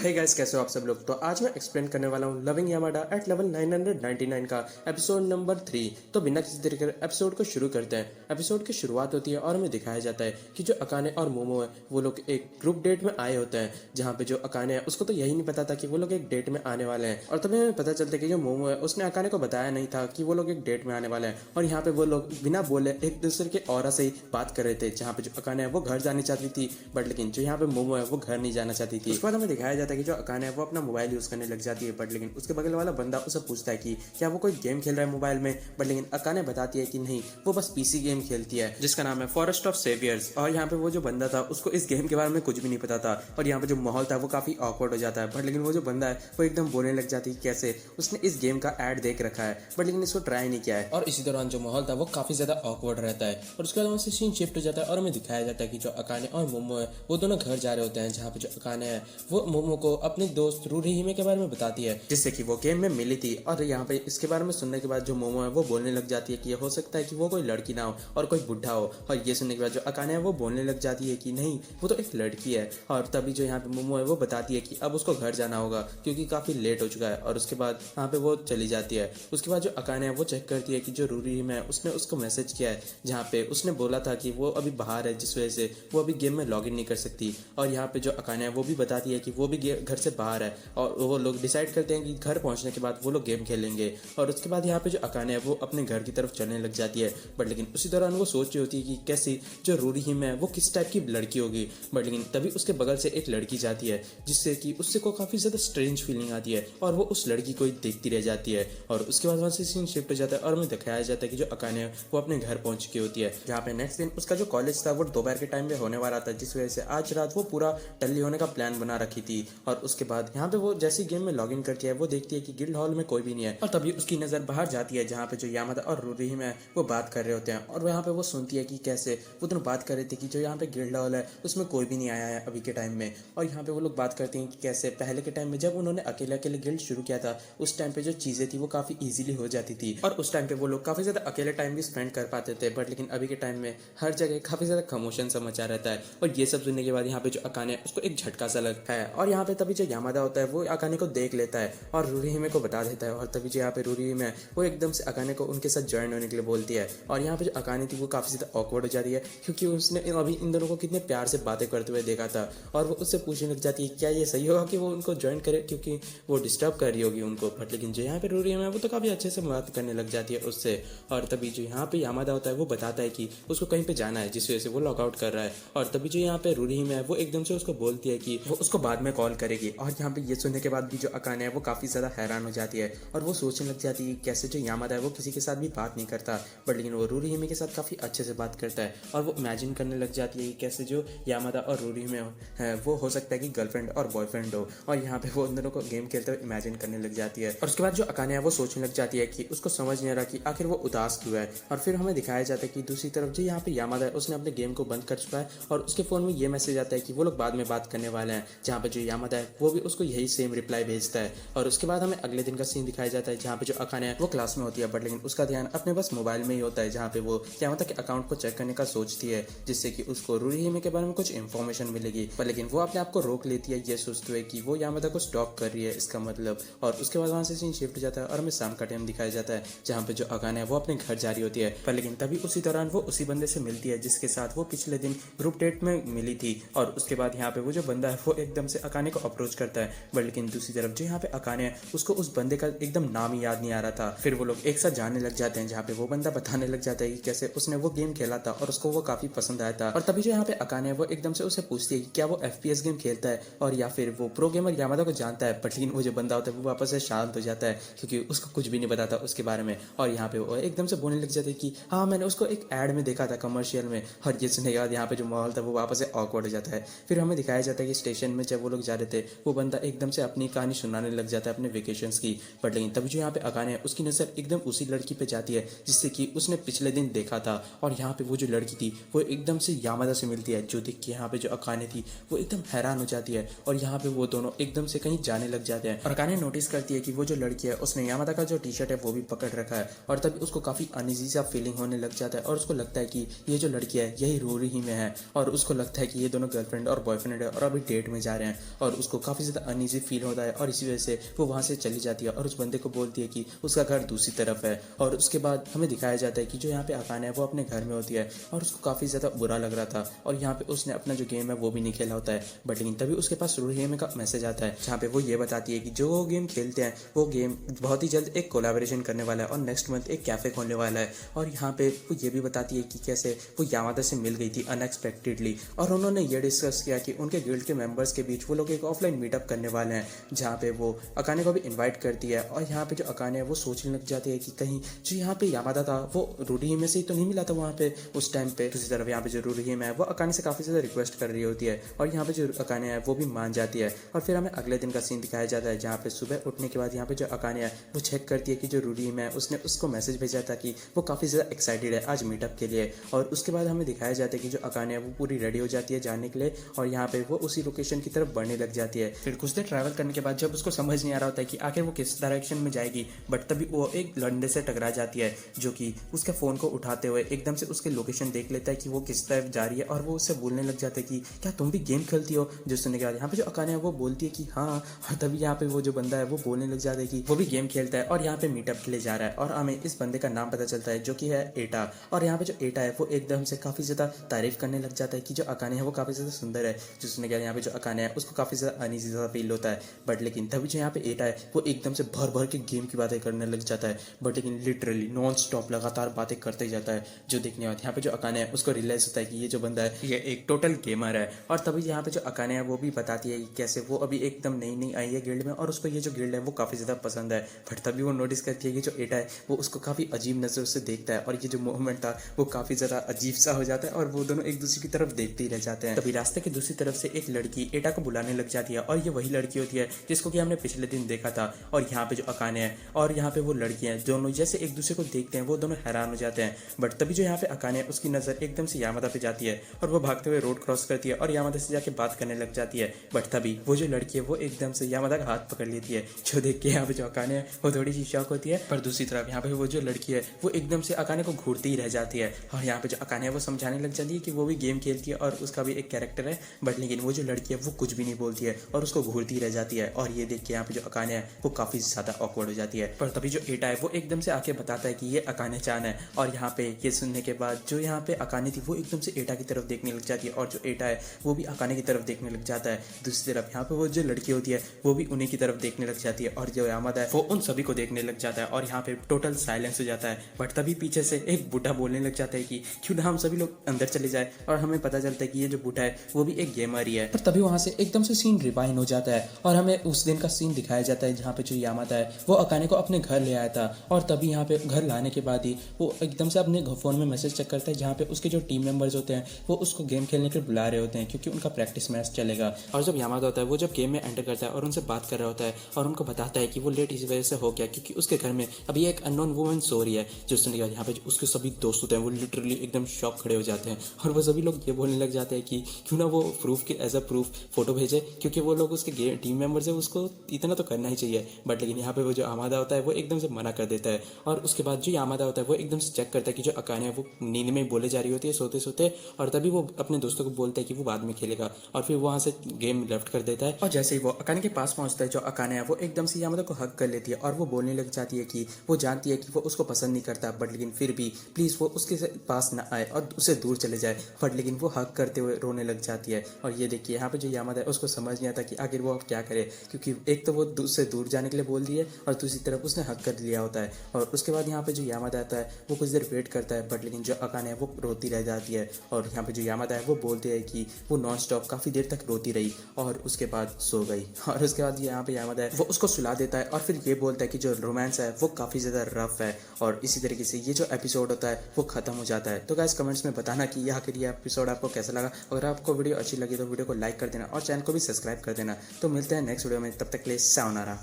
Hey guys, कैसे हो आप सब लोग। तो आज मैं एक्सप्लेन करने वाला हूँ लविंग यामाडा एट लेवल 999 का एपिसोड नंबर 3। तो बिना किसी तरीके एपिसोड को शुरू करते हैं। एपिसोड की शुरुआत होती है और हमें दिखाया जाता है कि जो अकाने और मोमो है वो लोग एक ग्रुप डेट में आए होते हैं, जहाँ पे जो अकाने है उसको तो यही नहीं पता था कि वो लोग एक डेट में आने वाले हैं। और तभी हमें पता चलता है कि जो मोमो है उसने अकाने को बताया नहीं था कि वो लोग एक डेट में आने वाले हैं। और यहाँ पे वो लोग बिना बोले एक दूसरे के ऑरा से ही बात कर रहे थे, जहाँ पे जो अकाने है वो घर जानी चाहती थी, बट लेकिन जो यहाँ पे मोमो है वो घर नहीं जाना चाहती थी। उसके बाद हमें दिखाया जाता है कि जो अकाने है वो अपना मोबाइल यूज करने लग जाती है, बट लेकिन उसके बगल वाला बंदा उसे पूछता है कि क्या वो कोई गेम खेल रहा है मोबाइल में, बट लेकिन अकाने बताती है कि नहीं, वो बस पीसी गेम खेलती है जिसका नाम है फॉरेस्ट ऑफ सेवियर्स। और यहाँ पे वो जो बंदा था उसको इस गेम के बारे में कुछ भी नहीं पता था, और यहाँ पे जो माहौल था वो काफी ऑकवर्ड हो जाता है। बट लेकिन वो जो बंदा है वो एकदम बोलने लग जाती है कैसे उसने इस गेम का एड देख रखा है, बट लेकिन इसको ट्राई नहीं किया है। और इसी दौरान जो माहौल था वो काफी ज्यादा ऑकवर्ड रहता है। और उसके बाद से सीन शिफ्ट हो जाता है और हमें दिखाया जाता है कि जो अकाने और मोमो है वो दोनों घर जा रहे होते हैं, जहाँ पे जो अकाने है वो मोमो को अपने दोस्त रूरी हिमे के बारे में बताती है, जिससे कि वो गेम में मिली थी। और यहाँ पे इसके बारे में सुनने के बाद जो मोमो है वो बोलने लग जाती है कि ये हो सकता है कि वो कोई लड़की ना हो और कोई बुढ़ा हो। और ये सुनने के बाद जो अकाने है वो बोलने लग जाती है कि नहीं, वो तो एक लड़की है। और तभी जो यहाँ पे मोमो है वो बताती है कि अब उसको घर जाना होगा क्योंकि काफी लेट हो चुका है। और उसके बाद यहाँ पे वो चली जाती है। उसके बाद जो अकाने है वो चेक करती है कि जो रूरी हिमे है उसने उसको मैसेज किया है, जहाँ पे उसने बोला था कि वो अभी बाहर है, जिस वजह से वो अभी गेम में लॉग इन नहीं कर सकती। और यहाँ पे जो अकाने है वो भी बताती है कि वो भी घर से बाहर है, और वो लोग डिसाइड करते हैं कि घर पहुंचने के बाद वो लोग गेम खेलेंगे। और उसके बाद यहाँ पे जो अकाने है वो अपने घर की तरफ चलने लग जाती है, बट लेकिन उसी दौरान वो सोच रही होती है कि कैसी जो रूरी हिमे है वो किस टाइप की लड़की होगी। बट लेकिन तभी उसके बगल से एक लड़की जाती है, जिससे कि उससे को काफी ज्यादा स्ट्रेंज फीलिंग आती है, और वो उस लड़की को ही देखती रह जाती है। और उसके बाद वहां से सीन शिफ्ट हो जाता है और हमें दिखाया जाता है कि जो अकाने है वो अपने घर पहुंच चुकी होती है, जहाँ पे नेक्स्ट दिन उसका जो कॉलेज था वो दोपहर के टाइम में होने वाला था, जिस वजह से आज रात वो पूरा टल्ली होने का प्लान बना रखी थी। और उसके बाद यहाँ पे वो जैसी गेम में लॉग इन करती है वो देखती है कि गिल्ड हॉल में कोई भी नहीं है। और तभी उसकी नजर बाहर जाती है, जहाँ पे जो यामादा और रूरी हिमे है वो बात कर रहे होते हैं। और यहाँ पे वो सुनती है कि कैसे वो दोनों बात कर रहे थे कि जो यहाँ पे गिल्ड हॉल है उसमें कोई भी नहीं आया है अभी के टाइम में। और यहाँ पे वो लोग बात करते हैं कि कैसे पहले के टाइम में जब उन्होंने अकेले अकेले गिल्ड शुरू किया था उस टाइम पे जो चीजें थी वो काफी इजीली हो जाती थी, और उस टाइम पे वो लोग काफी ज्यादा अकेले टाइम भी स्पेंड कर पाते थे। बट लेकिन अभी के टाइम में हर जगह काफी ज्यादा कमोशन सा मचा रहता है। और ये सब सुनने के बाद यहाँ पे जो अकाने है उसको एक झटका सा लगता है, और यहाँ पे तभी जो यामादा होता है वो अकाने को देख लेता है और रूरी हिमे को बता देता है। और तभी जो यहाँ पे रूरी हिमे है वो एकदम से अकाने को उनके साथ ज्वाइन होने के लिए बोलती है। और यहाँ पे जो अकाने थी वो काफी ज्यादा ऑकवर्ड हो जाती है, क्योंकि उसने अभी इन दोनों को कितने प्यार से बातें करते हुए देखा था। और वो उससे पूछने लग जाती है क्या ये सही होगा कि वो उनको ज्वाइन करे, क्योंकि वो डिस्टर्ब कर रही होगी उनको। बट लेकिन जो यहाँ पे रूरी हिमे है वो तो काफी अच्छे से बात करने लग जाती है उससे। और तभी जो यहाँ पे यामादा होता है वो बताता है कि उसको कहीं पे जाना है, जिस वजह से वो लॉकआउट कर रहा है। और तभी जो यहाँ पे रूरी हिमे है वो एकदम से उसको बोलती है कि वो उसको बाद में कॉल करेगी। और यहाँ पे ये सुनने के बाद भी जो अकाने है वो काफी ज्यादा हैरान हो जाती है, और वो सोचने लग जाती है कैसे जो यामादा है वो किसी के साथ भी बात नहीं करता, बट लेकिन वो रूरी हिमे के साथ काफी अच्छे से बात करता है। और वो इमेजिन करने लग जाती है कि कैसे जो यामादा और रूरी हिमे है वो हो सकता है कि गर्लफ्रेंड और बॉयफ्रेंड हो। और यहाँ पे वो उन दोनों को गेम खेलते हुए इमेजिन करने लग जाती है। और उसके बाद जो अकाने है वो सोचने लग जाती है कि उसको समझ नहीं आ रहा कि आखिर वो उदास क्यों है। और फिर हमें दिखाया जाता है कि दूसरी तरफ जो यहाँ पे यामादा है उसने अपने गेम को बंद कर चुका है, और उसके फोन में ये मैसेज आता है कि वो लोग बाद में बात करने वाले हैं, जहाँ पे जो यामादा है वो भी उसको यही सेम रिप्लाई भेजता है। और उसके बाद हमें अगले दिन का सीन दिखाया जाता है, जहाँ पे जो अकाने है वो क्लास में होती है, बट लेकिन उसका ध्यान अपने बस मोबाइल में ही होता है, जहाँ पे वो यामादा के अकाउंट को चेक करने का सोचती है, जिससे कि उसको रूरी हिमे के बारे में कुछ इन्फॉर्मेशन मिलेगी। पर लेकिन वो अपने आप को रोक लेती है, ये सोचते हुए कि वो यामादा को स्टॉक कर रही है इसका मतलब। और उसके बाद वहाँ से सीन शिफ्ट हो जाता है और हमें शाम का टाइम दिखाया जाता है, जहाँ पे जो अकाने है वो अपने घर जा रही होती है। पर लेकिन तभी उसी दौरान वो उसी बंदे से मिलती है जिसके साथ वो पिछले दिन ग्रुप डेट में मिली थी। और उसके बाद यहाँ पे वो जो बंदा है वो एकदम से अकाने को अप्रोच करता है, बट लेकिन दूसरी तरफ जो यहाँ पे अकाने है उसको उस बंदे का एकदम नाम ही याद नहीं आ रहा था। फिर वो लोग एक साथ जाने लग जाते हैं, जहाँ पे वो बंदा बताने लग जाता है कि कैसे उसने वो गेम खेला था और उसको वो काफी पसंद आया था। और तभी जो यहाँ पे अकाने है वो एकदम से उसे पूछती है कि क्या वो FPS गेम खेलता है और या फिर वो प्रो गेमर यामादा को जानता है। बट लेकिन वो जो बंदा होता है वो वापस से शांत हो जाता है, क्योंकि उसको कुछ भी नहीं पता था उसके बारे में। और यहाँ पे वो एकदम से बोलने लग जाते हैं कि हाँ, मैंने उसको एक एड में देखा था, कमर्शियल में। और ये सुनने के बाद यहाँ पे जो माहौल था वो वापस से ऑकवर्ड हो जाता है। फिर हमें दिखाया जाता है कि स्टेशन में जब वो लोग जा रहे थे वो बंदा एकदम से अपनी कहानी सुनाने लग जाता है अपने वेकेशंस की। बट लेकिन तभी जो यहाँ पे अकाने है उसकी नजर एकदम उसी लड़की पे जाती है जिससे कि उसने पिछले दिन देखा था। और यहाँ पे वो जो लड़की थी वो एकदम से यामादा से मिलती है, जो देख के यहाँ पे जो अकाने थी वो एकदम हैरान हो जाती है। और यहाँ पे वो दोनों एकदम से कहीं जाने लग जाते हैं, और अकाने नोटिस करती है कि वो जो लड़की है उसने यामादा का जो टी-शर्ट है वो भी पकड़ रखा है। और तभी उसको काफी अनईजी सा फीलिंग होने लग जाता है, और उसको लगता है कि ये जो लड़की है यही रूरी हिमे है, और उसको लगता है कि ये दोनों गर्लफ्रेंड और बॉयफ्रेंड है और अभी डेट में जा रहे हैं। और और उसको काफ़ी ज़्यादा अनईजी फील होता है और इसी वजह से वो वहाँ से चली जाती है और उस बंदे को बोलती है कि उसका घर दूसरी तरफ है। और उसके बाद हमें दिखाया जाता है कि जो यहाँ पे अकाने है वो अपने घर में होती है और उसको काफ़ी ज़्यादा बुरा लग रहा था और यहाँ पे उसने अपना जो गेम है वो भी नहीं खेला होता है। बट लेकिन तभी उसके पास रूहीमे का मैसेज आता है जहाँ पे वो ये बताती है कि जो वो गेम खेलते हैं वो गेम बहुत ही जल्द एक कोलैबोरेशन करने वाला है और नेक्स्ट मंथ एक कैफ़े खोलने वाला है। और यहाँ पे वो ये भी बताती है कि कैसे वो यामादा से मिल गई थी अनएक्सपेक्टेडली और उन्होंने ये डिस्कस किया कि उनके गिल्ड के मेंबर्स के बीच वो लोग एक ऑफलाइन मीटअप करने वाले हैं जहाँ पे वो अकाने को भी इन्वाइट करती है। और यहाँ पे जो अकाने है वो सोचने लग जाती है कि कहीं जो यहाँ पे यामादा था वो रूहीमे से ही तो नहीं मिला था वहाँ पे उस टाइम पे। दूसरी तरफ यहाँ पे जो रूहीमे है वो अकाने से काफ़ी ज़्यादा रिक्वेस्ट कर रही होती है और यहाँ पे जो अकाने है वो भी मान जाती है। और फिर हमें अगले दिन का सीन दिखाया जाता है जहाँ पे सुबह उठने के बाद यहाँ पे जो अकाने है वो चेक करती है कि जो रूहीमे है उसने उसको मैसेज भेजा था कि वो काफ़ी ज़्यादा एक्साइटेड है आज मीटअप के लिए। और उसके बाद हमें दिखाया जाता है कि जो अकाने है वो पूरी रेडी हो जाती है जाने के लिए और यहाँ पे वो उसी लोकेशन की तरफ बढ़ने लग जाती है। फिर कुछ देर ट्रैवल करने के बाद जब उसको समझ नहीं आ रहा होता है कि आखिर वो किस डायरेक्शन में जाएगी, बट तभी वो एक लंडे से टकरा जाती है जो कि उसके फ़ोन को उठाते हुए एकदम से उसके लोकेशन देख लेता है कि वो किस तरफ जा रही है और वो उससे बोलने लग जाता है कि क्या तुम भी गेम खेलती हो। जो सुनने के बाद यहाँ पे जो अकाने है वो बोलती है कि हाँ। और तभी यहाँ पे वो जो बंदा है वो बोलने लग जाता है कि वो भी गेम खेलता है और यहाँ पे मीटअप के लिए जा रहा है। और हमें इस बंदे का नाम पता चलता है जो कि है एटा। और यहाँ पे जो एटा है वो एकदम से काफ़ी ज़्यादा तारीफ करने लग जाता है कि जो अकाने है वो काफ़ी ज़्यादा सुंदर है। जो सुनने के बाद यहाँ पे जो अकाने है उसको काफ़ी ज़्यादा अनईजी सा फील होता है। बट लेकिन तभी जो यहाँ पे एटा है वो एकदम से भर भर के गेम की बातें करने लग जाता है। बट लेकिन लिटरली नॉन स्टॉप लगातार बातें करते जाता है। जो देखने वाले यहाँ पे जो अकाने है उसको रियलाइज होता है कि ये जो बंदा है ये एक टोटल गेमर है। और तभी यहाँ पे जो अकाने है वो भी बताती है कि कैसे वो अभी एकदम नई नई आई है गिल्ड में और उसको ये जो गिल्ड है वो काफ़ी ज़्यादा पसंद है। बट तभी वो नोटिस करती है कि जो एटा है वो उसको काफ़ी अजीब नज़र से देखता है और ये जो मूवमेंट था वो काफ़ी ज़्यादा अजीब सा हो जाता है और वो दोनों एक दूसरे की तरफ देखते ही रह जाते हैं। तभी रास्ते की दूसरी तरफ से एक लड़की एटा को बुलाने लग जाती है और ये वही लड़की होती है जिसको कि हमने पिछले दिन देखा था। और यहाँ पे जो अकाने है और यहाँ पे वो लड़की है दोनों जैसे एक दूसरे को देखते हैं वो दोनों हैरान हो जाते हैं। बट तभी जो यहाँ पे अकाने है उसकी नज़र एकदम से यामादा पे जाती है और वो भागते हुए रोड क्रॉस करती है और यामादा से जाके बात करने लग जाती है। बट तभी वो जो लड़की है वो एकदम से यामादा का हाथ पकड़ लेती है जो देख के यहाँ पे जो अकाने है वो थोड़ी सी शॉक होती है। पर दूसरी तरफ यहाँ पे वो जो लड़की है वो एकदम से अकाने को घूरती ही रह जाती है। और यहाँ पे जो अकाने है वो समझाने लग जाती है कि वो भी गेम खेलती है और उसका भी एक कैरेक्टर है। बट लेकिन वो जो लड़की है वो कुछ भी नहीं बोलती है और उसको घूरती रह जाती है। और ये देख के यहाँ पे जो अकाने है वो काफ़ी ज़्यादा ऑकवर्ड हो जाती है। पर तभी जो एटा है वो एकदम से आके बताता है कि ये अकाने चान है। और यहाँ पे ये सुनने के बाद जो यहाँ पे अकाने थी वो एकदम से एटा की तरफ देखने लग जाती है और जो एटा है वो भी अकाने की तरफ देखने लग जाता है। दूसरी तरफ यहाँ पे वो जो लड़की होती है वो भी उन्हीं की तरफ देखने लग जाती है और जो यामादा है वो उन सभी को देखने लग जाता है और यहाँ पे टोटल साइलेंस हो जाता है। बट तभी पीछे से एक बूढ़ा बोलने लग जाता है कि क्यों ना हम सभी लोग अंदर चले जाए। और हमें पता चलता है कि ये जो बूढ़ा है वो भी एक गेमर ही है। पर तभी वहाँ से एकदम से सीन रिवाइंड हो जाता है और हमें उस दिन का सीन दिखाया जाता है जहाँ पे जो यामादा है वो अकाने को अपने घर ले आया था। और तभी यहाँ पे घर लाने के बाद ही वो एकदम से अपने फ़ोन में मैसेज चेक करता है जहाँ पे उसके जो टीम मेंबर्स होते हैं वो उसको गेम खेलने के लिए बुला रहे होते हैं क्योंकि उनका प्रैक्टिस मैच चलेगा। और जब यामादा होता है वो जब गेम में एंटर करता है और उनसे बात कर रहा होता है और उनको बताता है कि वो लेट इस वजह से हो गया क्योंकि उसके घर में अभी एक अननोन वुमन सो रही है। जो सुनने के बाद यहाँ पे उसके सभी दोस्त होते हैं वो लिटरली एकदम शॉक खड़े हो जाते हैं और वो सभी लोग ये बोलने लग जाते हैं कि क्यों ना वो प्रूफ के एज अ प्रूफ फोटो भेजे क्योंकि वो लोग उसके टीम मेंबर्स है उसको इतना तो करना ही चाहिए। बट लेकिन यहाँ पे वो जो यामादा होता है वो एकदम से मना कर देता है। और उसके बाद जो यामादा होता है वो एकदम से चेक करता है कि जो अकाने है वो नींद में बोले जा रही होती है सोते सोते। और तभी वो अपने दोस्तों को बोलता है कि वो बाद में खेलेगा और फिर वहाँ से गेम लेफ्ट कर देता है। और जैसे ही वो अकाने के पास पहुंचता है जो अकाने है वो एकदम से यामादा को हक कर लेती है और वो बोलने लग जाती है कि वो जानती है कि वो उसको पसंद नहीं करता बट लेकिन फिर भी प्लीज़ वो उसके पास ना आए और उससे दूर चले जाए। बट लेकिन वो हक करते हुए रोने लग जाती है। और ये देखिए यहाँ पे जो यामादा है उसको समझ नहीं आता कि आखिर वो अब क्या करे क्योंकि एक तो वो उससे दूर जाने के लिए बोल दी है और दूसरी तरफ उसने हक कर लिया होता है। और उसके बाद यहाँ पे जो यामादा आता है वो कुछ देर वेट करता है बट लेकिन जो अकाने है वो रोती रह जाती है। और यहाँ पे जो यामादा है वो बोलते हैं कि वो नॉन स्टॉप काफ़ी देर तक रोती रही और उसके बाद सो गई। और उसके बाद यहाँ पे यामादा है वो उसको सुला देता है और फिर ये बोलता है कि जो रोमांस है वो काफ़ी ज़्यादा रफ है। और इसी तरीके से ये जो एपिसोड होता है वो खत्म हो जाता है। तो गाइस कमेंट्स में बताना कि आखिर ये एपिसोड आपको कैसा लगा। अगर आपको वीडियो अच्छी लगी तो वीडियो को लाइक कर देना और चैनल को भी सब्सक्राइब कर देना। तो मिलते हैं नेक्स्ट वीडियो में, तब तक के लिए सायोनारा।